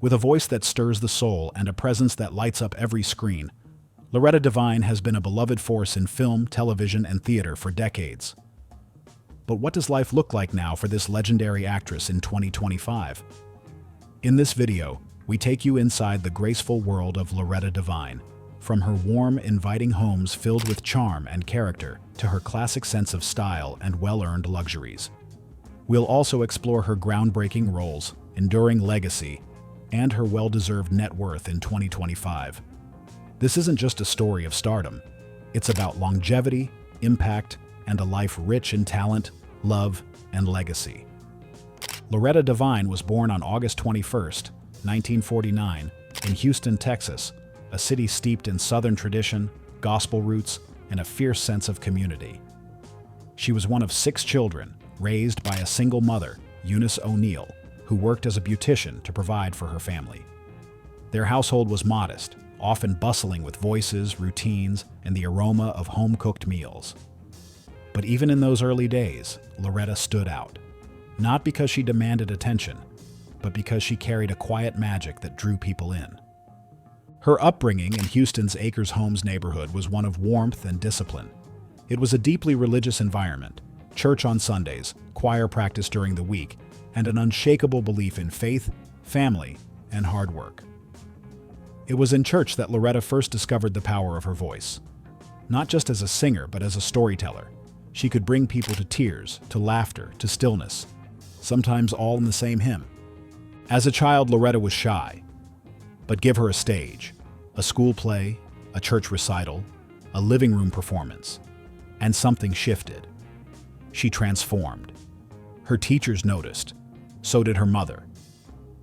With a voice that stirs the soul and a presence that lights up every screen, Loretta Devine has been a beloved force in film, television, and theater for decades. But what does life look like now for this legendary actress in 2025? In this video, we take you inside the graceful world of Loretta Devine, from her warm, inviting homes filled with charm and character to her classic sense of style and well-earned luxuries. We'll also explore her groundbreaking roles, enduring legacy, and her well-deserved net worth in 2025. This isn't just a story of stardom. It's about longevity, impact, and a life rich in talent, love, and legacy. Loretta Devine was born on August 21, 1949, in Houston, Texas, a city steeped in Southern tradition, gospel roots, and a fierce sense of community. She was one of 6 children, raised by a single mother, Eunice O'Neill, who worked as a beautician to provide for her family. Their household was modest, often bustling with voices, routines, and the aroma of home-cooked meals. But even in those early days, Loretta stood out, not because she demanded attention, but because she carried a quiet magic that drew people in. Her upbringing in Houston's Acres Homes neighborhood was one of warmth and discipline. It was a deeply religious environment, church on Sundays, choir practice during the week, and an unshakable belief in faith, family, and hard work. It was in church that Loretta first discovered the power of her voice. Not just as a singer, but as a storyteller. She could bring people to tears, to laughter, to stillness, sometimes all in the same hymn. As a child, Loretta was shy, but give her a stage, a school play, a church recital, a living room performance, and something shifted. She transformed. Her teachers noticed. So did her mother.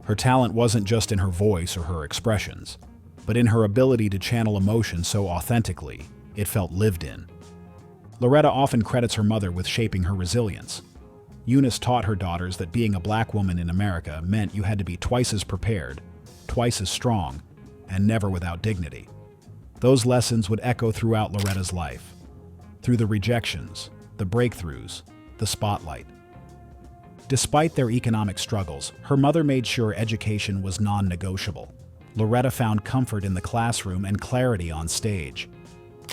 Her talent wasn't just in her voice or her expressions, but in her ability to channel emotion so authentically, it felt lived in. Loretta often credits her mother with shaping her resilience. Eunice taught her daughters that being a black woman in America meant you had to be twice as prepared, twice as strong, and never without dignity. Those lessons would echo throughout Loretta's life, through the rejections, the breakthroughs, the spotlight. Despite their economic struggles, her mother made sure education was non-negotiable. Loretta found comfort in the classroom and clarity on stage.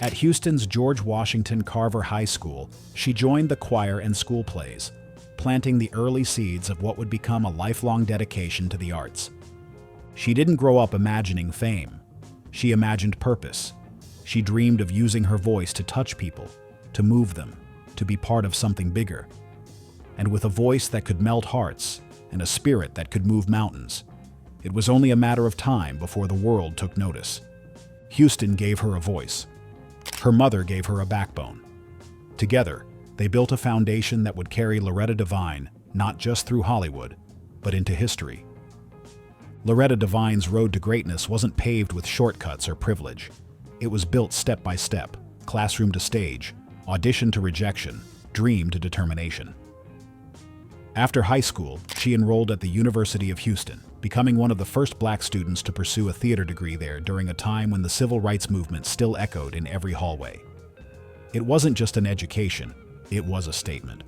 At Houston's George Washington Carver High School, she joined the choir and school plays, planting the early seeds of what would become a lifelong dedication to the arts. She didn't grow up imagining fame. She imagined purpose. She dreamed of using her voice to touch people, to move them, to be part of something bigger. And with a voice that could melt hearts and a spirit that could move mountains, it was only a matter of time before the world took notice. Houston gave her a voice. Her mother gave her a backbone. Together, they built a foundation that would carry Loretta Devine not just through Hollywood, but into history. Loretta Devine's road to greatness wasn't paved with shortcuts or privilege. It was built step by step, classroom to stage, audition to rejection, dream to determination. After high school, she enrolled at the University of Houston, becoming one of the first black students to pursue a theater degree there during a time when the civil rights movement still echoed in every hallway. It wasn't just an education, it was a statement.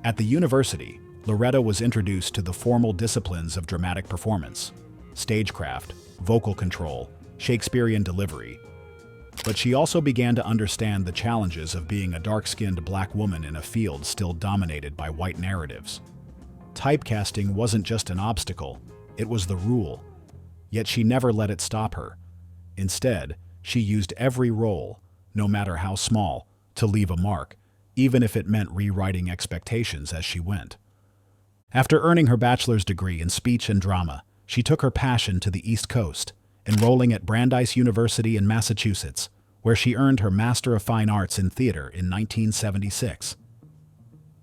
At the university, Loretta was introduced to the formal disciplines of dramatic performance, stagecraft, vocal control, Shakespearean delivery. But she also began to understand the challenges of being a dark-skinned black woman in a field still dominated by white narratives. Typecasting wasn't just an obstacle, it was the rule. Yet she never let it stop her. Instead, she used every role, no matter how small, to leave a mark, even if it meant rewriting expectations as she went. After earning her bachelor's degree in speech and drama, she took her passion to the East Coast, enrolling at Brandeis University in Massachusetts, where she earned her Master of Fine Arts in Theater in 1976.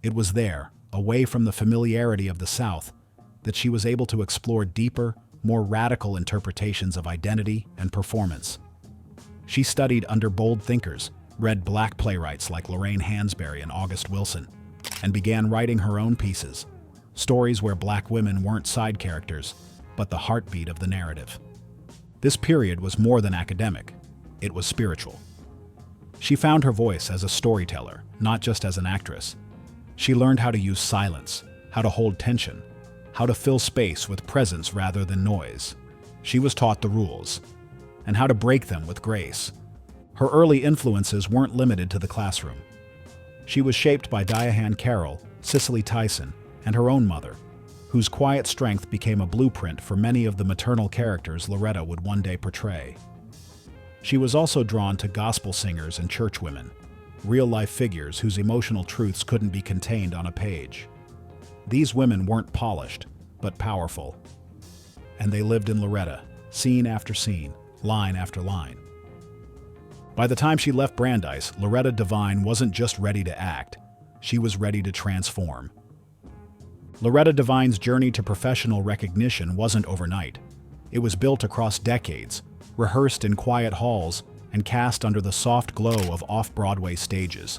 It was there, away from the familiarity of the South, that she was able to explore deeper, more radical interpretations of identity and performance. She studied under bold thinkers, read black playwrights like Lorraine Hansberry and August Wilson, and began writing her own pieces, stories where black women weren't side characters, but the heartbeat of the narrative. This period was more than academic, it was spiritual. She found her voice as a storyteller, not just as an actress. She learned how to use silence, how to hold tension, how to fill space with presence rather than noise. She was taught the rules, and how to break them with grace. Her early influences weren't limited to the classroom. She was shaped by Diane Carroll, Cicely Tyson, and her own mother, whose quiet strength became a blueprint for many of the maternal characters Loretta would one day portray. She was also drawn to gospel singers and churchwomen, real-life figures whose emotional truths couldn't be contained on a page. These women weren't polished, but powerful. And they lived in Loretta, scene after scene, line after line. By the time she left Brandeis, Loretta Devine wasn't just ready to act, she was ready to transform. Loretta Devine's journey to professional recognition wasn't overnight. It was built across decades, rehearsed in quiet halls, and cast under the soft glow of off-Broadway stages.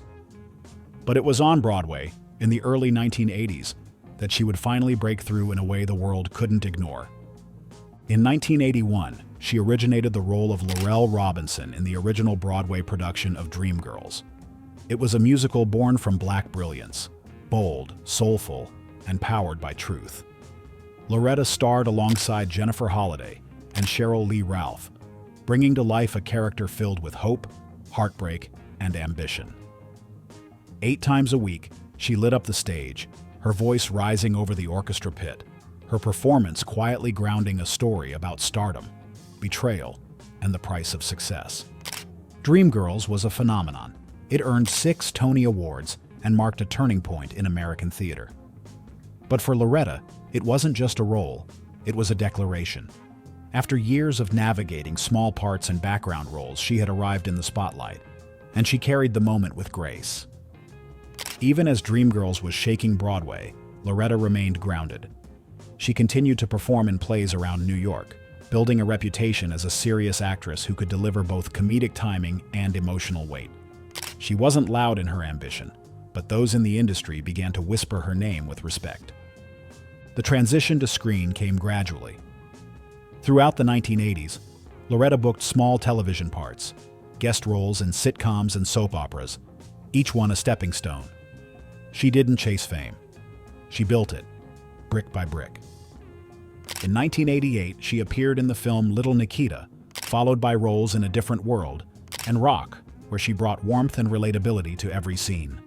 But it was on Broadway, in the early 1980s, that she would finally break through in a way the world couldn't ignore. In 1981, she originated the role of Laurel Robinson in the original Broadway production of Dreamgirls. It was a musical born from Black brilliance, bold, soulful, and powered by truth. Loretta starred alongside Jennifer Holliday and Cheryl Lee Ralph, bringing to life a character filled with hope, heartbreak, and ambition. 8 times a week, she lit up the stage, her voice rising over the orchestra pit, her performance quietly grounding a story about stardom, betrayal, and the price of success. Dreamgirls was a phenomenon. It earned 6 Tony Awards and marked a turning point in American theater. But for Loretta, it wasn't just a role, it was a declaration. After years of navigating small parts and background roles, she had arrived in the spotlight, and she carried the moment with grace. Even as Dreamgirls was shaking Broadway, Loretta remained grounded. She continued to perform in plays around New York, building a reputation as a serious actress who could deliver both comedic timing and emotional weight. She wasn't loud in her ambition, but those in the industry began to whisper her name with respect. The transition to screen came gradually. Throughout the 1980s, Loretta booked small television parts, guest roles in sitcoms and soap operas, each one a stepping stone. She didn't chase fame. She built it, brick by brick. In 1988, she appeared in the film Little Nikita, followed by roles in A Different World and Rock, where she brought warmth and relatability to every scene.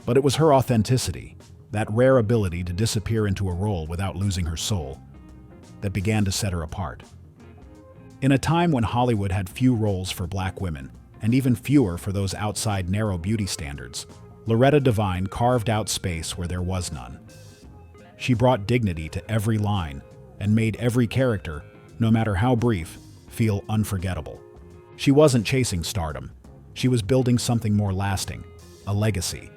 But it was her authenticity, that rare ability to disappear into a role without losing her soul, that began to set her apart. In a time when Hollywood had few roles for Black women, and even fewer for those outside narrow beauty standards, Loretta Devine carved out space where there was none. She brought dignity to every line and made every character, no matter how brief, feel unforgettable. She wasn't chasing stardom. She was building something more lasting, a legacy.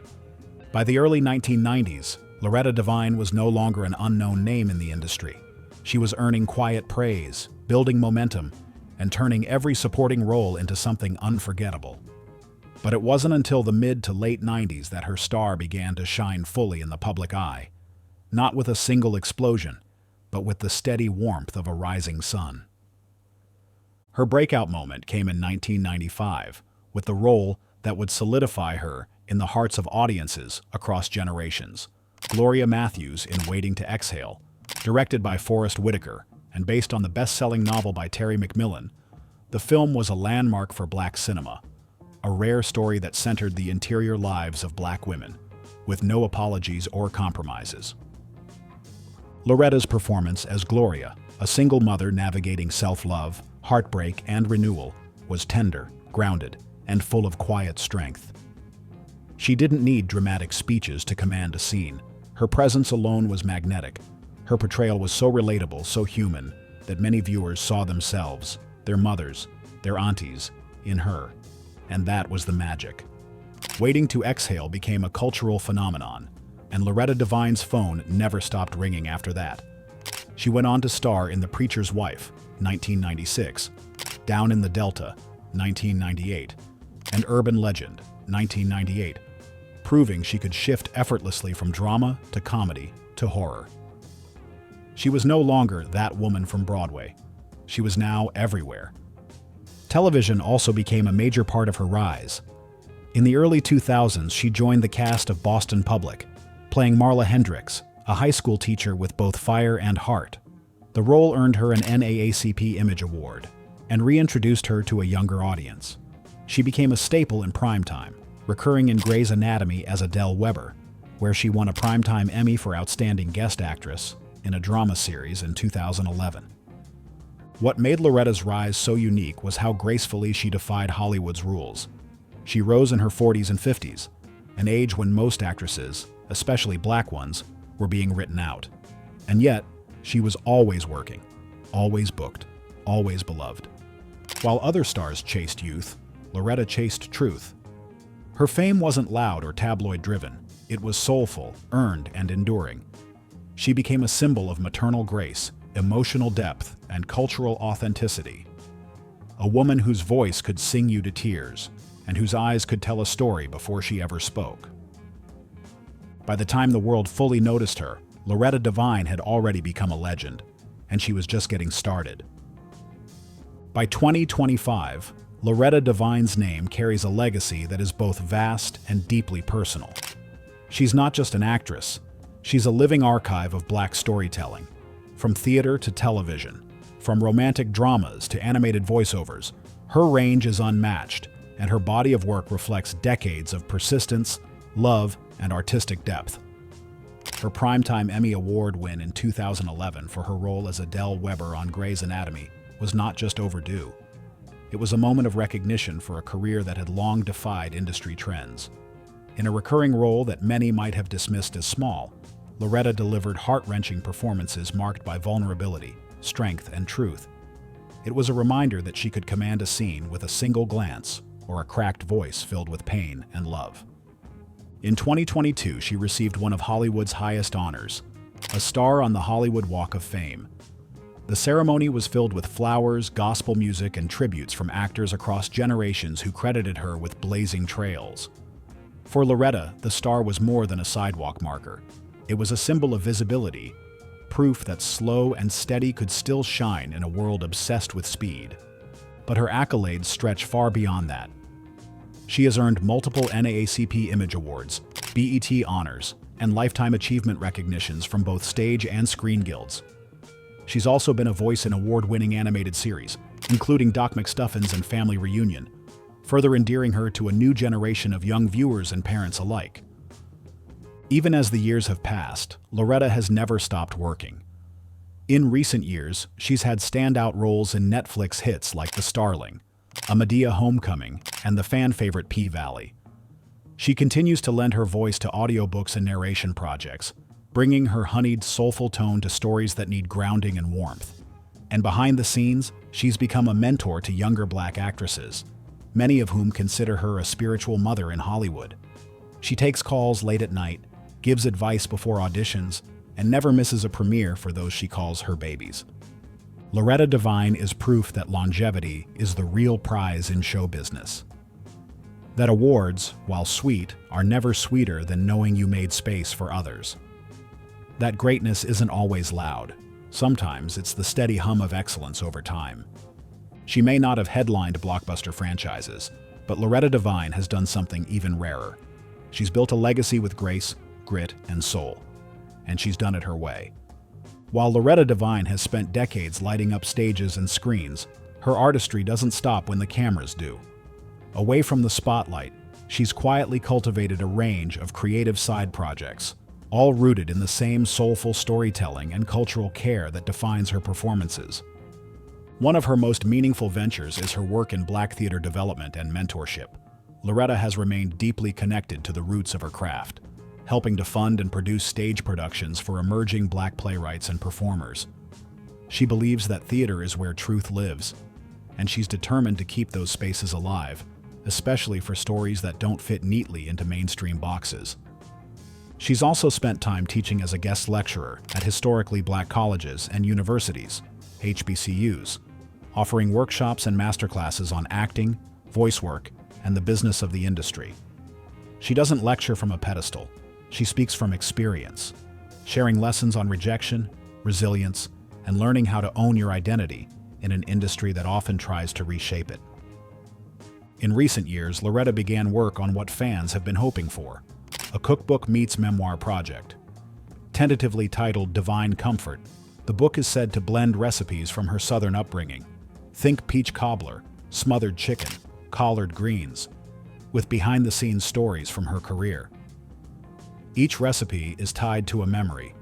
By the early 1990s, Loretta Devine was no longer an unknown name in the industry. She was earning quiet praise, building momentum, and turning every supporting role into something unforgettable. But it wasn't until the mid to late 90s that her star began to shine fully in the public eye. Not with a single explosion, but with the steady warmth of a rising sun. Her breakout moment came in 1995, with the role that would solidify her in the hearts of audiences across generations. Gloria Matthews in Waiting to Exhale, directed by Forrest Whitaker and based on the best-selling novel by Terry McMillan, the film was a landmark for Black cinema, a rare story that centered the interior lives of Black women, with no apologies or compromises. Loretta's performance as Gloria, a single mother navigating self-love, heartbreak, and renewal, was tender, grounded, and full of quiet strength. She didn't need dramatic speeches to command a scene. Her presence alone was magnetic. Her portrayal was so relatable, so human, that many viewers saw themselves, their mothers, their aunties, in her. And that was the magic. Waiting to Exhale became a cultural phenomenon, and Loretta Devine's phone never stopped ringing after that. She went on to star in The Preacher's Wife, 1996, Down in the Delta, 1998, and Urban Legend, 1998, proving she could shift effortlessly from drama to comedy to horror. She was no longer that woman from Broadway. She was now everywhere. Television also became a major part of her rise. In the early 2000s, she joined the cast of Boston Public, playing Marla Hendricks, a high school teacher with both fire and heart. The role earned her an NAACP Image Award and reintroduced her to a younger audience. She became a staple in primetime, recurring in Grey's Anatomy as Adele Weber, where she won a Primetime Emmy for Outstanding Guest Actress in a drama series in 2011. What made Loretta's rise so unique was how gracefully she defied Hollywood's rules. She rose in her 40s and 50s, an age when most actresses, especially black ones, were being written out. And yet, she was always working, always booked, always beloved. While other stars chased youth, Loretta chased truth. Her fame wasn't loud or tabloid-driven. It was soulful, earned, and enduring. She became a symbol of maternal grace, emotional depth, and cultural authenticity. A woman whose voice could sing you to tears, and whose eyes could tell a story before she ever spoke. By the time the world fully noticed her, Loretta Devine had already become a legend, and she was just getting started. By 2025, Loretta Devine's name carries a legacy that is both vast and deeply personal. She's not just an actress, she's a living archive of Black storytelling. From theater to television, from romantic dramas to animated voiceovers, her range is unmatched, and her body of work reflects decades of persistence, love, and artistic depth. Her Primetime Emmy Award win in 2011 for her role as Adele Weber on Grey's Anatomy was not just overdue. It was a moment of recognition for a career that had long defied industry trends. In a recurring role that many might have dismissed as small, Loretta delivered heart-wrenching performances marked by vulnerability, strength, and truth. It was a reminder that she could command a scene with a single glance or a cracked voice filled with pain and love. In 2022, she received one of Hollywood's highest honors, a star on the Hollywood Walk of Fame. The ceremony was filled with flowers, gospel music, and tributes from actors across generations who credited her with blazing trails. For Loretta, the star was more than a sidewalk marker. It was a symbol of visibility, proof that slow and steady could still shine in a world obsessed with speed. But her accolades stretch far beyond that. She has earned multiple NAACP Image Awards, BET Honors, and Lifetime Achievement recognitions from both stage and screen guilds. She's also been a voice in award-winning animated series, including Doc McStuffins and Family Reunion, further endearing her to a new generation of young viewers and parents alike. Even as the years have passed, Loretta has never stopped working. In recent years, she's had standout roles in Netflix hits like The Starling, A Medea Homecoming, and the fan-favorite P-Valley. She continues to lend her voice to audiobooks and narration projects, bringing her honeyed, soulful tone to stories that need grounding and warmth. And behind the scenes, she's become a mentor to younger Black actresses, many of whom consider her a spiritual mother in Hollywood. She takes calls late at night, gives advice before auditions, and never misses a premiere for those she calls her babies. Loretta Devine is proof that longevity is the real prize in show business. That awards, while sweet, are never sweeter than knowing you made space for others. That greatness isn't always loud. Sometimes it's the steady hum of excellence over time. She may not have headlined blockbuster franchises, but Loretta Devine has done something even rarer. She's built a legacy with grace, grit, and soul. And she's done it her way. While Loretta Devine has spent decades lighting up stages and screens, her artistry doesn't stop when the cameras do. Away from the spotlight, she's quietly cultivated a range of creative side projects, all rooted in the same soulful storytelling and cultural care that defines her performances. One of her most meaningful ventures is her work in Black theater development and mentorship. Loretta has remained deeply connected to the roots of her craft, helping to fund and produce stage productions for emerging Black playwrights and performers. She believes that theater is where truth lives, and she's determined to keep those spaces alive, especially for stories that don't fit neatly into mainstream boxes. She's also spent time teaching as a guest lecturer at historically Black colleges and universities, HBCUs, offering workshops and masterclasses on acting, voice work, and the business of the industry. She doesn't lecture from a pedestal. She speaks from experience, sharing lessons on rejection, resilience, and learning how to own your identity in an industry that often tries to reshape it. In recent years, Loretta began work on what fans have been hoping for, a cookbook meets memoir project. Tentatively titled Divine Comfort, The book is said to blend recipes from her southern upbringing. Think peach cobbler, smothered chicken, collard greens, with behind-the-scenes stories from her career. Each recipe is tied to a memory,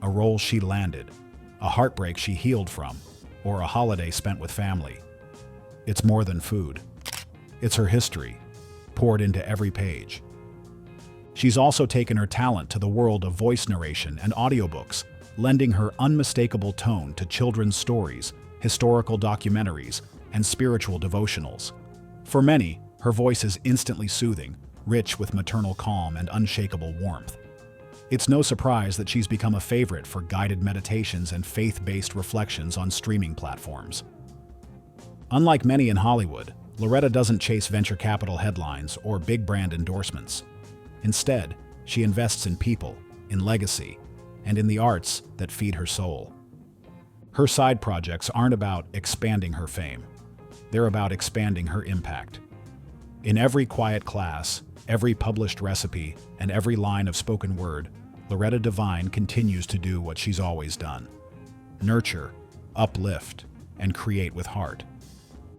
a role she landed, a heartbreak she healed from, or a holiday spent with family. It's more than food. It's her history, poured into every page. She's also taken her talent to the world of voice narration and audiobooks, lending her unmistakable tone to children's stories, historical documentaries, and spiritual devotionals. For many, her voice is instantly soothing, rich with maternal calm and unshakable warmth. It's no surprise that she's become a favorite for guided meditations and faith-based reflections on streaming platforms. Unlike many in Hollywood, Loretta doesn't chase venture capital headlines or big brand endorsements. Instead, she invests in people, in legacy, and in the arts that feed her soul. Her side projects aren't about expanding her fame. They're about expanding her impact. In every quiet class, every published recipe, and every line of spoken word, Loretta Devine continues to do what she's always done: nurture, uplift, and create with heart.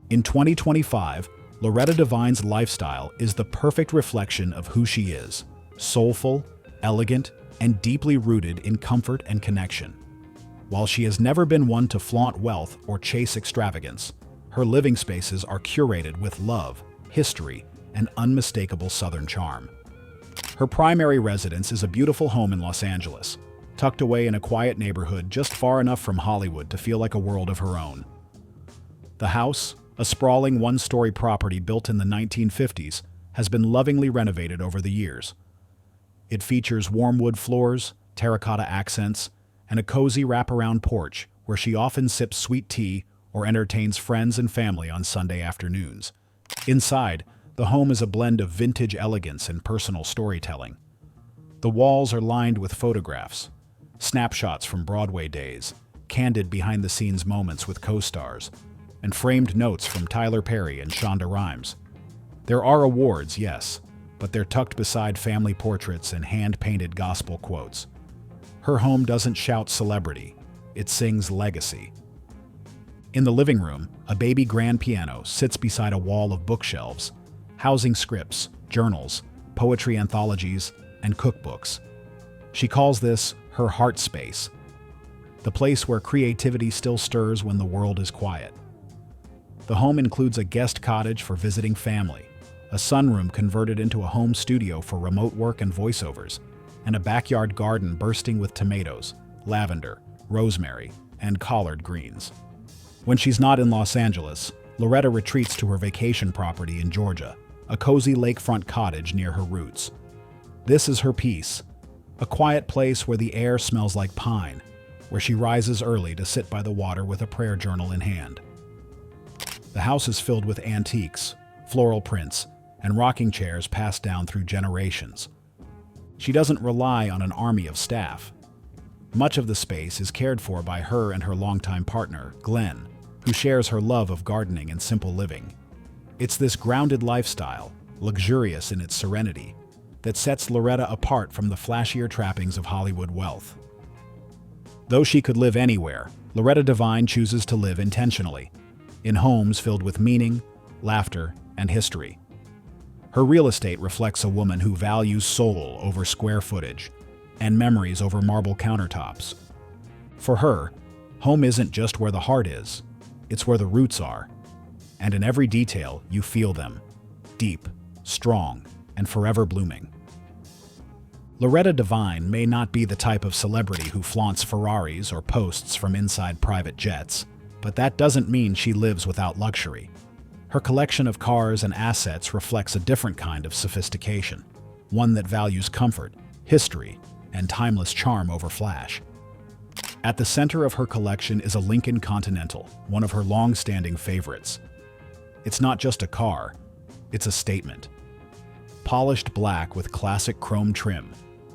In 2025, Loretta Devine's lifestyle is the perfect reflection of who she is: soulful, elegant, and deeply rooted in comfort and connection. While she has never been one to flaunt wealth or chase extravagance, her living spaces are curated with love, history, and unmistakable Southern charm. Her primary residence is a beautiful home in Los Angeles, tucked away in a quiet neighborhood just far enough from Hollywood to feel like a world of her own. The house, a sprawling one-story property built in the 1950s, has been lovingly renovated over the years. It features warm wood floors, terracotta accents, and a cozy wraparound porch where she often sips sweet tea or entertains friends and family on Sunday afternoons. Inside, the home is a blend of vintage elegance and personal storytelling. The walls are lined with photographs, snapshots from Broadway days, candid behind-the-scenes moments with co-stars, and framed notes from Tyler Perry and Shonda Rhimes. There are awards, yes, but they're tucked beside family portraits and hand-painted gospel quotes. Her home doesn't shout celebrity, it sings legacy. In the living room, a baby grand piano sits beside a wall of bookshelves, housing scripts, journals, poetry anthologies, and cookbooks. She calls this her heart space, the place where creativity still stirs when the world is quiet. The home includes a guest cottage for visiting family, a sunroom converted into a home studio for remote work and voiceovers, and a backyard garden bursting with tomatoes, lavender, rosemary, and collard greens. When she's not in Los Angeles, Loretta retreats to her vacation property in Georgia, a cozy lakefront cottage near her roots. This is her peace, a quiet place where the air smells like pine, where she rises early to sit by the water with a prayer journal in hand. The house is filled with antiques, floral prints, and rocking chairs passed down through generations. She doesn't rely on an army of staff. Much of the space is cared for by her and her longtime partner, Glenn, who shares her love of gardening and simple living. It's this grounded lifestyle, luxurious in its serenity, that sets Loretta apart from the flashier trappings of Hollywood wealth. Though she could live anywhere, Loretta Devine chooses to live intentionally, in homes filled with meaning, laughter, and history. Her real estate reflects a woman who values soul over square footage and memories over marble countertops. For her, home isn't just where the heart is, it's where the roots are. And in every detail, you feel them, deep, strong, and forever blooming. Loretta Devine may not be the type of celebrity who flaunts Ferraris or posts from inside private jets, but that doesn't mean she lives without luxury. Her collection of cars and assets reflects a different kind of sophistication, one that values comfort, history, and timeless charm over flash. At the center of her collection is a Lincoln Continental, one of her long-standing favorites. It's not just a car, it's a statement. Polished black with classic chrome trim,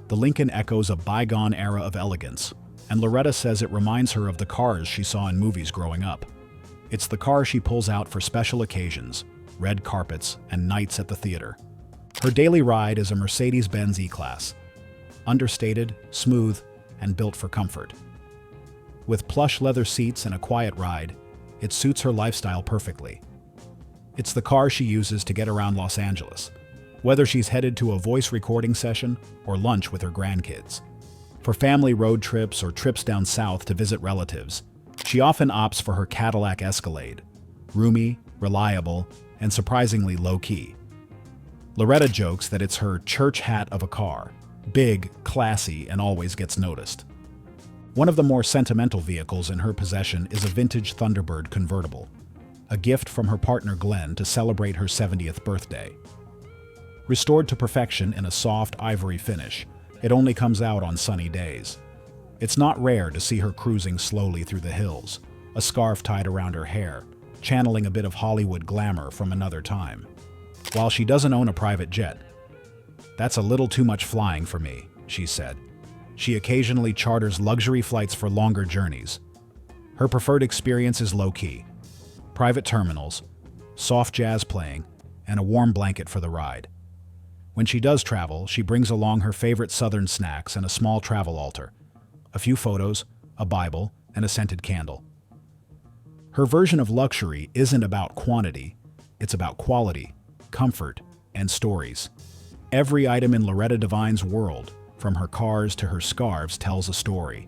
the Lincoln echoes a bygone era of elegance, and Loretta says it reminds her of the cars she saw in movies growing up. It's the car she pulls out for special occasions, red carpets, and nights at the theater. Her daily ride is a Mercedes-Benz E-Class, understated, smooth, and built for comfort. With plush leather seats and a quiet ride, it suits her lifestyle perfectly. It's the car she uses to get around Los Angeles, whether she's headed to a voice recording session or lunch with her grandkids. For family road trips or trips down south to visit relatives, she often opts for her Cadillac Escalade, roomy, reliable, and surprisingly low-key. Loretta jokes that it's her church hat of a car, big, classy, and always gets noticed. One of the more sentimental vehicles in her possession is a vintage Thunderbird convertible, a gift from her partner Glenn to celebrate her 70th birthday. Restored to perfection in a soft ivory finish, it only comes out on sunny days. It's not rare to see her cruising slowly through the hills, a scarf tied around her hair, channeling a bit of Hollywood glamour from another time. While she doesn't own a private jet, "That's a little too much flying for me," she said. She occasionally charters luxury flights for longer journeys. Her preferred experience is low-key: private terminals, soft jazz playing, and a warm blanket for the ride. When she does travel, she brings along her favorite southern snacks and a small travel altar, a few photos, a Bible, and a scented candle. Her version of luxury isn't about quantity, it's about quality, comfort, and stories. Every item in Loretta Devine's world, from her cars to her scarves, tells a story.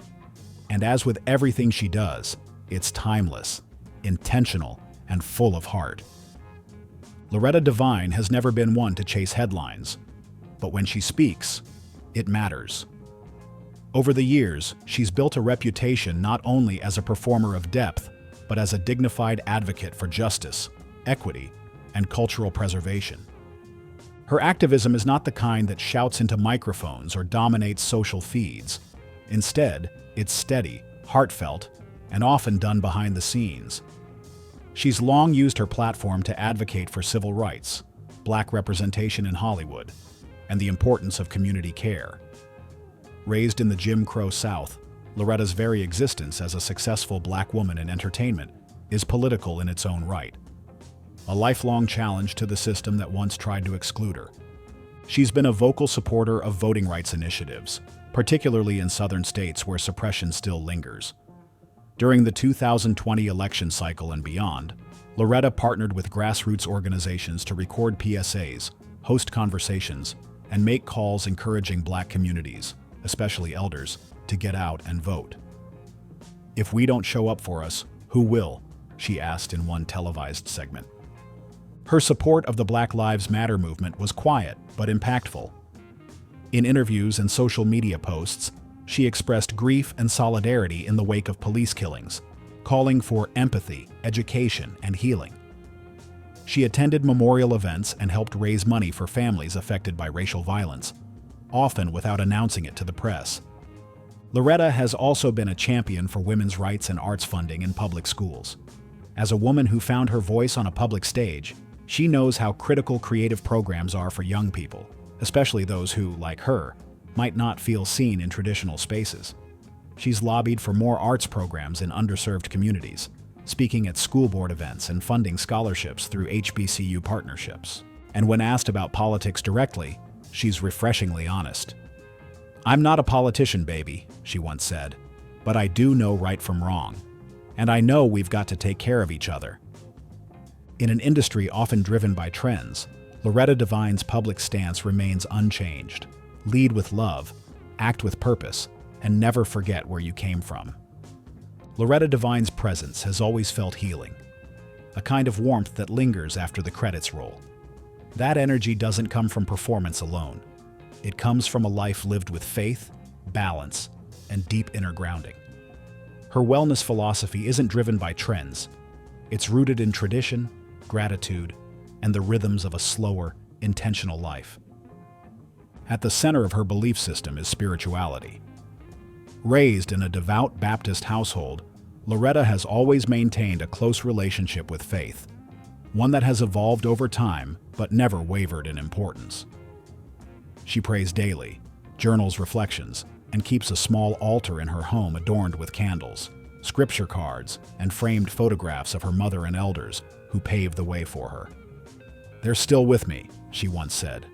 And as with everything she does, it's timeless, intentional, and full of heart. Loretta Devine has never been one to chase headlines, but when she speaks, it matters. Over the years, she's built a reputation not only as a performer of depth, but as a dignified advocate for justice, equity, and cultural preservation. Her activism is not the kind that shouts into microphones or dominates social feeds. Instead, it's steady, heartfelt, and often done behind the scenes. She's long used her platform to advocate for civil rights, Black representation in Hollywood, and the importance of community care. Raised in the Jim Crow South, Loretta's very existence as a successful Black woman in entertainment is political in its own right, a lifelong challenge to the system that once tried to exclude her. She's been a vocal supporter of voting rights initiatives, particularly in southern states where suppression still lingers. During the 2020 election cycle and beyond, Loretta partnered with grassroots organizations to record PSAs, host conversations, and make calls encouraging Black communities, especially elders, to get out and vote. "If we don't show up for us, who will?" she asked in one televised segment. Her support of the Black Lives Matter movement was quiet but impactful. In interviews and social media posts, she expressed grief and solidarity in the wake of police killings, calling for empathy, education, and healing. She attended memorial events and helped raise money for families affected by racial violence, often without announcing it to the press. Loretta has also been a champion for women's rights and arts funding in public schools. As a woman who found her voice on a public stage, she knows how critical creative programs are for young people, especially those who, like her, might not feel seen in traditional spaces. She's lobbied for more arts programs in underserved communities, speaking at school board events and funding scholarships through HBCU partnerships. And when asked about politics directly, she's refreshingly honest. "I'm not a politician, baby," she once said, "but I do know right from wrong. And I know we've got to take care of each other." In an industry often driven by trends, Loretta Devine's public stance remains unchanged. Lead with love, act with purpose, and never forget where you came from. Loretta Devine's presence has always felt healing, a kind of warmth that lingers after the credits roll. That energy doesn't come from performance alone. It comes from a life lived with faith, balance, and deep inner grounding. Her wellness philosophy isn't driven by trends. It's rooted in tradition, gratitude, and the rhythms of a slower, intentional life. At the center of her belief system is spirituality. Raised in a devout Baptist household, Loretta has always maintained a close relationship with faith, one that has evolved over time but never wavered in importance. She prays daily, journals reflections, and keeps a small altar in her home adorned with candles, scripture cards, and framed photographs of her mother and elders who paved the way for her. "They're still with me," she once said,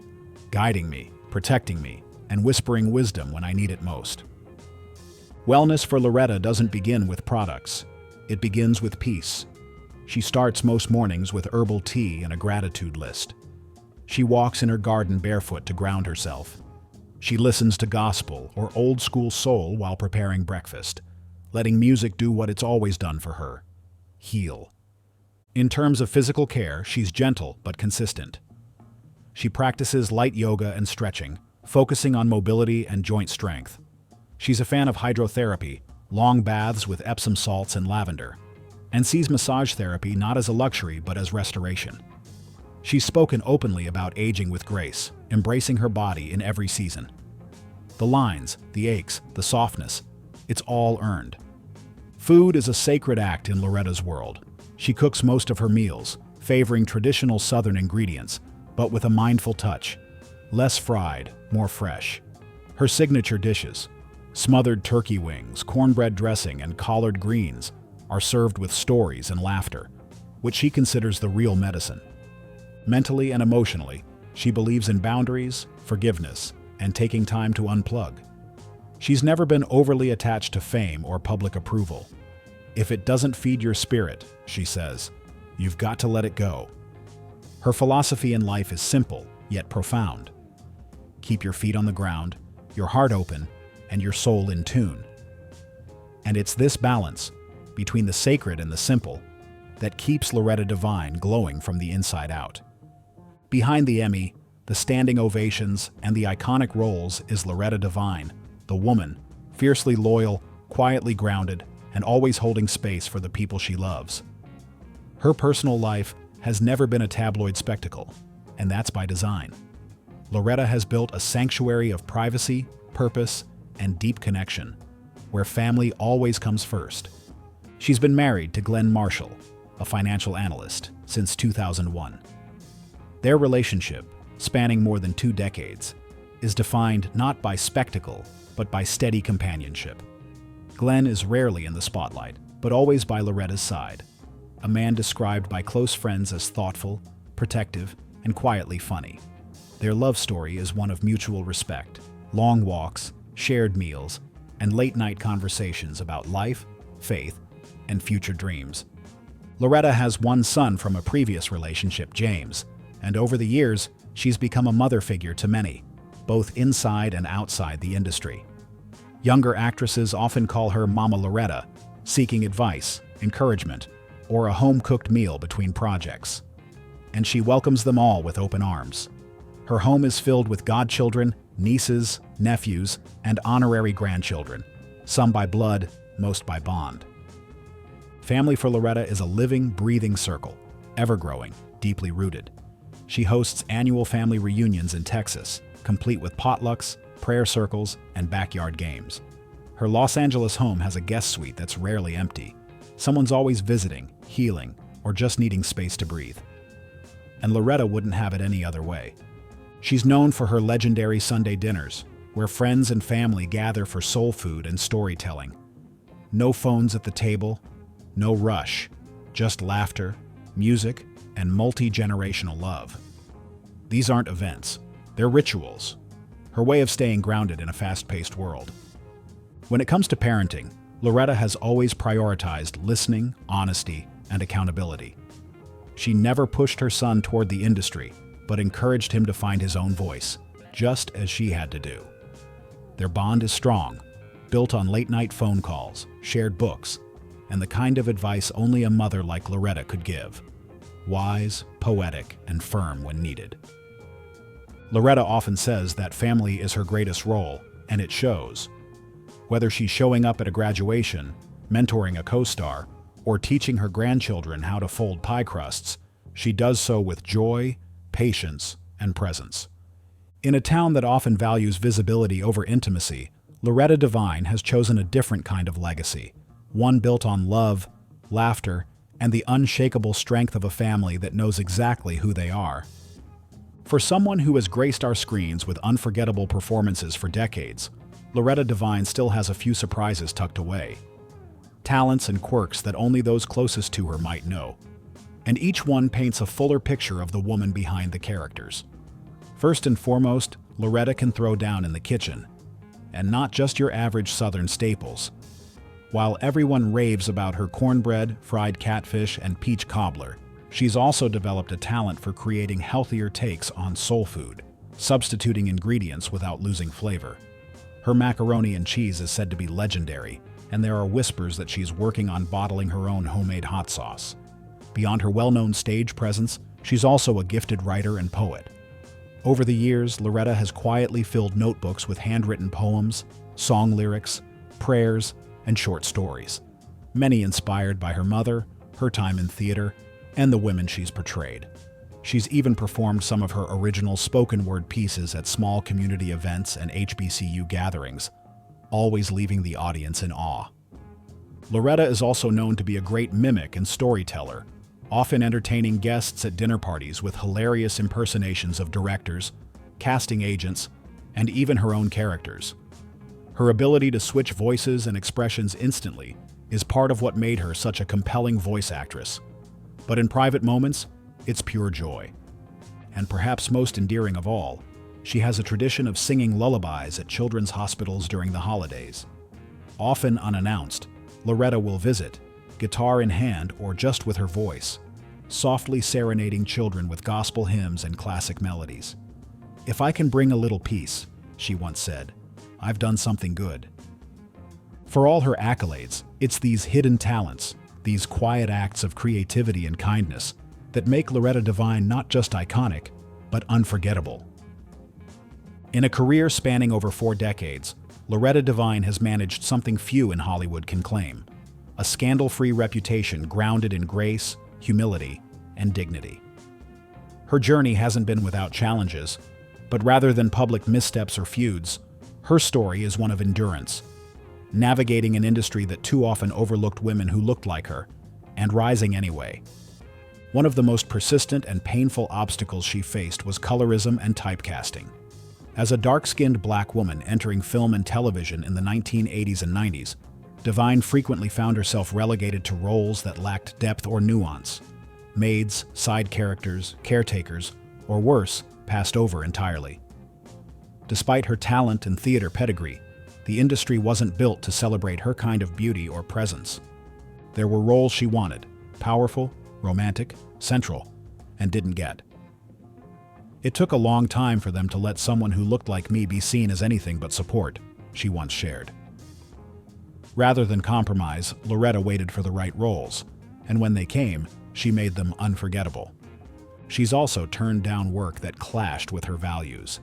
"guiding me, protecting me, and whispering wisdom when I need it most." Wellness for Loretta doesn't begin with products. It begins with peace. She starts most mornings with herbal tea and a gratitude list. She walks in her garden barefoot to ground herself. She listens to gospel or old-school soul while preparing breakfast, letting music do what it's always done for her: heal. In terms of physical care, she's gentle but consistent. She practices light yoga and stretching, focusing on mobility and joint strength. She's a fan of hydrotherapy, long baths with Epsom salts and lavender, and sees massage therapy not as a luxury but as restoration. She's spoken openly about aging with grace, embracing her body in every season. The lines, the aches, the softness, it's all earned. Food is a sacred act in Loretta's world. She cooks most of her meals, favoring traditional Southern ingredients, but with a mindful touch. Less fried, more fresh. Her signature dishes, smothered turkey wings, cornbread dressing, and collard greens, are served with stories and laughter, which she considers the real medicine. Mentally and emotionally, she believes in boundaries, forgiveness, and taking time to unplug. She's never been overly attached to fame or public approval. If it doesn't feed your spirit, she says, you've got to let it go. Her philosophy in life is simple, yet profound. Keep your feet on the ground, your heart open, and your soul in tune. And it's this balance, between the sacred and the simple, that keeps Loretta Devine glowing from the inside out. Behind the Emmy, the standing ovations, and the iconic roles is Loretta Devine, the woman, fiercely loyal, quietly grounded, and always holding space for the people she loves. Her personal life has never been a tabloid spectacle, and that's by design. Loretta has built a sanctuary of privacy, purpose, and deep connection, where family always comes first. She's been married to Glenn Marshall, a financial analyst, since 2001. Their relationship, spanning more than 2 decades, is defined not by spectacle, but by steady companionship. Glenn is rarely in the spotlight, but always by Loretta's side, a man described by close friends as thoughtful, protective, and quietly funny. Their love story is one of mutual respect, long walks, shared meals, and late-night conversations about life, faith, and future dreams. Loretta has one son from a previous relationship, James, and over the years, she's become a mother figure to many, both inside and outside the industry. Younger actresses often call her Mama Loretta, seeking advice, encouragement, or a home-cooked meal between projects. And she welcomes them all with open arms. Her home is filled with godchildren, nieces, nephews, and honorary grandchildren, some by blood, most by bond. Family for Loretta is a living, breathing circle, ever-growing, deeply rooted. She hosts annual family reunions in Texas, complete with potlucks, prayer circles, and backyard games. Her Los Angeles home has a guest suite that's rarely empty. Someone's always visiting, healing, or just needing space to breathe. And Loretta wouldn't have it any other way. She's known for her legendary Sunday dinners, where friends and family gather for soul food and storytelling. No phones at the table, no rush, just laughter, music, and multi-generational love. These aren't events, they're rituals, her way of staying grounded in a fast-paced world. When it comes to parenting, Loretta has always prioritized listening, honesty, and accountability. She never pushed her son toward the industry, but encouraged him to find his own voice, just as she had to do. Their bond is strong, built on late-night phone calls, shared books, and the kind of advice only a mother like Loretta could give. Wise, poetic, and firm when needed. Loretta often says that family is her greatest role, and it shows. Whether she's showing up at a graduation, mentoring a co-star, or teaching her grandchildren how to fold pie crusts, she does so with joy, patience, and presence. In a town that often values visibility over intimacy, Loretta Devine has chosen a different kind of legacy, one built on love, laughter, and the unshakable strength of a family that knows exactly who they are. For someone who has graced our screens with unforgettable performances for decades, Loretta Devine still has a few surprises tucked away. Talents and quirks that only those closest to her might know. And each one paints a fuller picture of the woman behind the characters. First and foremost, Loretta can throw down in the kitchen. and not just your average Southern staples. While everyone raves about her cornbread, fried catfish, and peach cobbler, she's also developed a talent for creating healthier takes on soul food, substituting ingredients without losing flavor. Her macaroni and cheese is said to be legendary, and there are whispers that she's working on bottling her own homemade hot sauce. Beyond her well-known stage presence, she's also a gifted writer and poet. Over the years, Loretta has quietly filled notebooks with handwritten poems, song lyrics, prayers, and short stories, many inspired by her mother, her time in theater, and the women she's portrayed. She's even performed some of her original spoken-word pieces at small community events and HBCU gatherings, always leaving the audience in awe. Loretta is also known to be a great mimic and storyteller, often entertaining guests at dinner parties with hilarious impersonations of directors, casting agents, and even her own characters. Her ability to switch voices and expressions instantly is part of what made her such a compelling voice actress. But in private moments, it's pure joy. And perhaps most endearing of all, she has a tradition of singing lullabies at children's hospitals during the holidays. Often unannounced, Loretta will visit, guitar in hand or just with her voice, softly serenading children with gospel hymns and classic melodies. "If I can bring a little peace," she once said, "I've done something good." For all her accolades, it's these hidden talents, these quiet acts of creativity and kindness, that make Loretta Devine not just iconic, but unforgettable. In a career spanning over 4 decades, Loretta Devine has managed something few in Hollywood can claim: a scandal-free reputation grounded in grace, humility, and dignity. Her journey hasn't been without challenges, but rather than public missteps or feuds, her story is one of endurance, navigating an industry that too often overlooked women who looked like her, and rising anyway. One of the most persistent and painful obstacles she faced was colorism and typecasting. As a dark-skinned black woman entering film and television in the 1980s and 90s, Devine frequently found herself relegated to roles that lacked depth or nuance. Maids, side characters, caretakers, or worse, passed over entirely. Despite her talent and theater pedigree, the industry wasn't built to celebrate her kind of beauty or presence. There were roles she wanted, powerful, romantic, central, and didn't get. "It took a long time for them to let someone who looked like me be seen as anything but support," she once shared. Rather than compromise, Loretta waited for the right roles, and when they came, she made them unforgettable. She's also turned down work that clashed with her values,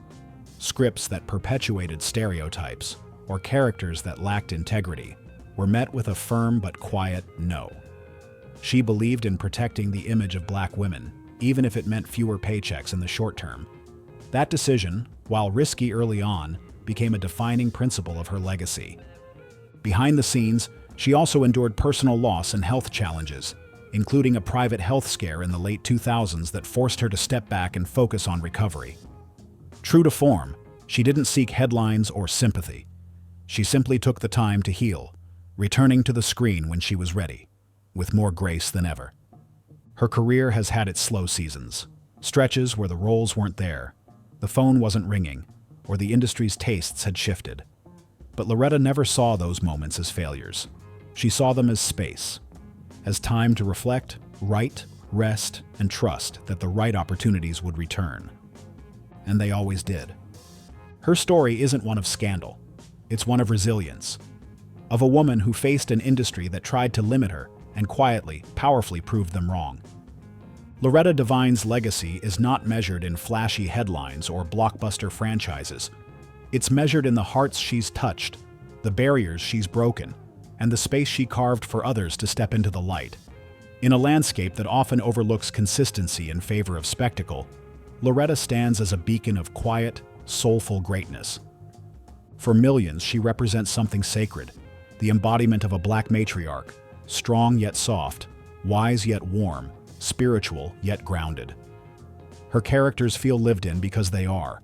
scripts that perpetuated stereotypes, or characters that lacked integrity, were met with a firm but quiet no. She believed in protecting the image of black women, even if it meant fewer paychecks in the short term. That decision, while risky early on, became a defining principle of her legacy. Behind the scenes, she also endured personal loss and health challenges, including a private health scare in the late 2000s that forced her to step back and focus on recovery. True to form, she didn't seek headlines or sympathy. She simply took the time to heal, returning to the screen when she was ready, with more grace than ever. Her career has had its slow seasons, stretches where the roles weren't there, the phone wasn't ringing, or the industry's tastes had shifted. But Loretta never saw those moments as failures. She saw them as space, as time to reflect, write, rest, and trust that the right opportunities would return. And they always did. Her story isn't one of scandal. It's one of resilience, of a woman who faced an industry that tried to limit her and quietly, powerfully proved them wrong. Loretta Devine's legacy is not measured in flashy headlines or blockbuster franchises. It's measured in the hearts she's touched, the barriers she's broken, and the space she carved for others to step into the light. In a landscape that often overlooks consistency in favor of spectacle, Loretta stands as a beacon of quiet, soulful greatness. For millions, she represents something sacred, the embodiment of a black matriarch, strong yet soft, wise yet warm, spiritual yet grounded. Her characters feel lived in because they are.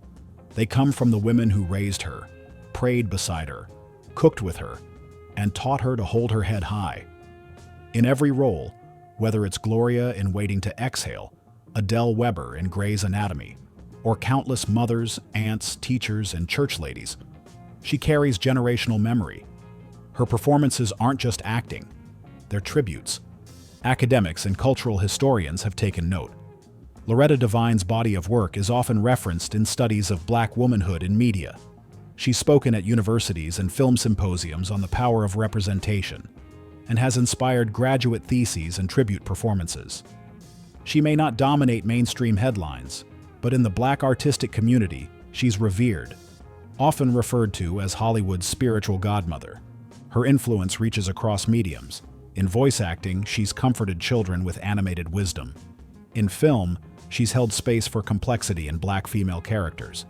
They come from the women who raised her, prayed beside her, cooked with her, and taught her to hold her head high. In every role, whether it's Gloria in Waiting to Exhale, Adele Weber in Grey's Anatomy, or countless mothers, aunts, teachers, and church ladies, She carries generational memory. Her performances aren't just acting, they're tributes. Academics and cultural historians have taken note. Loretta Devine's body of work is often referenced in studies of Black womanhood in media. She's spoken at universities and film symposiums on the power of representation, and has inspired graduate theses and tribute performances. She may not dominate mainstream headlines, but in the Black artistic community, she's revered, often referred to as Hollywood's spiritual godmother. Her influence reaches across mediums. In voice acting, she's comforted children with animated wisdom. In film, she's held space for complexity in Black female characters.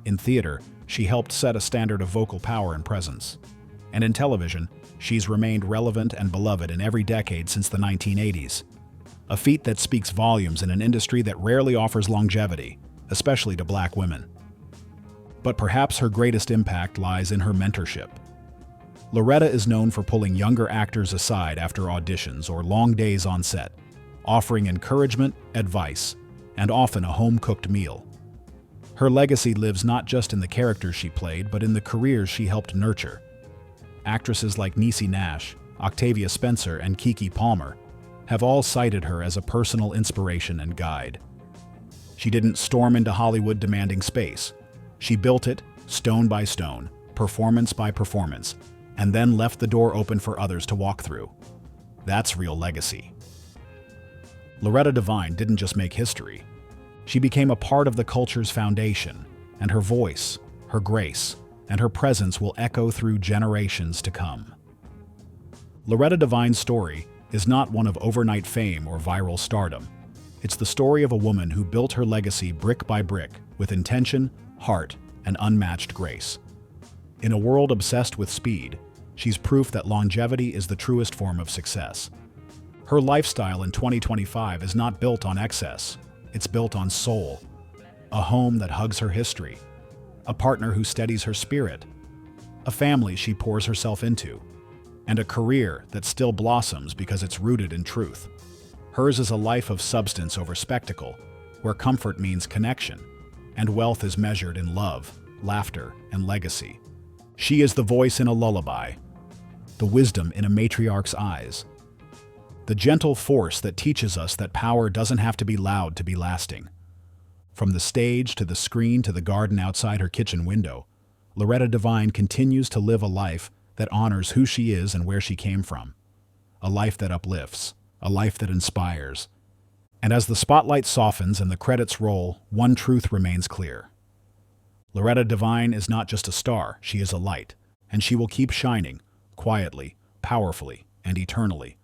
In theater, she helped set a standard of vocal power and presence. And in television, she's remained relevant and beloved in every decade since the 1980s. A feat that speaks volumes in an industry that rarely offers longevity, especially to Black women. But perhaps her greatest impact lies in her mentorship. Loretta is known for pulling younger actors aside after auditions or long days on set, offering encouragement, advice, and often a home-cooked meal. Her legacy lives not just in the characters she played, but in the careers she helped nurture. Actresses like Niecy Nash, Octavia Spencer, and Keke Palmer have all cited her as a personal inspiration and guide. She didn't storm into Hollywood demanding space. She built it, stone by stone, performance by performance, and then left the door open for others to walk through. That's real legacy. Loretta Devine didn't just make history. She became a part of the culture's foundation, and her voice, her grace, and her presence will echo through generations to come. Loretta Devine's story is not one of overnight fame or viral stardom. It's the story of a woman who built her legacy brick by brick with intention, heart, and unmatched grace. In a world obsessed with speed, she's proof that longevity is the truest form of success. Her lifestyle in 2025 is not built on excess, it's built on soul. A home that hugs her history, a partner who steadies her spirit, a family she pours herself into, and a career that still blossoms because it's rooted in truth. Hers is a life of substance over spectacle, where comfort means connection, and wealth is measured in love, laughter, and legacy. She is the voice in a lullaby, the wisdom in a matriarch's eyes, the gentle force that teaches us that power doesn't have to be loud to be lasting. From the stage to the screen to the garden outside her kitchen window, Loretta Devine continues to live a life that honors who she is and where she came from. A life that uplifts, a life that inspires. And as the spotlight softens and the credits roll, one truth remains clear. Loretta Devine is not just a star, she is a light, and she will keep shining, quietly, powerfully, and eternally.